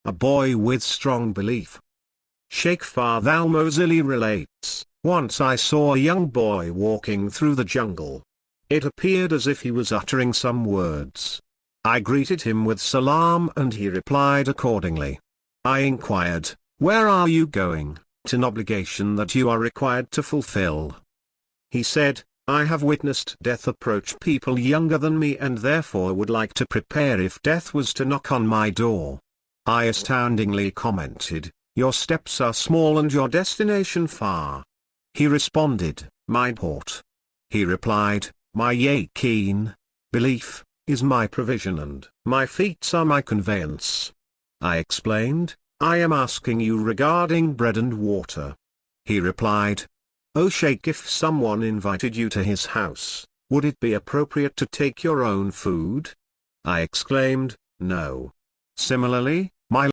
A boy with strong belief. Sheikh Fahd al-Mozili relates, once I saw a young boy walking through the jungle. It appeared as if he was uttering some words. I greeted him with salam and he replied accordingly. I inquired, "Where are you going? It's an obligation that you are required to fulfill." He said, "I have witnessed death approach people younger than me and therefore would like to prepare if death was to knock on my door." I astoundingly commented, "Your steps are small and your destination far." He responded, "My port." He replied, "My yaqeen, belief, is my provision and my feet are my conveyance." I explained, "I am asking you regarding bread and water." He replied, "O Sheikh, if someone invited you to his house, would it be appropriate to take your own food?" I exclaimed, "No." Similarly,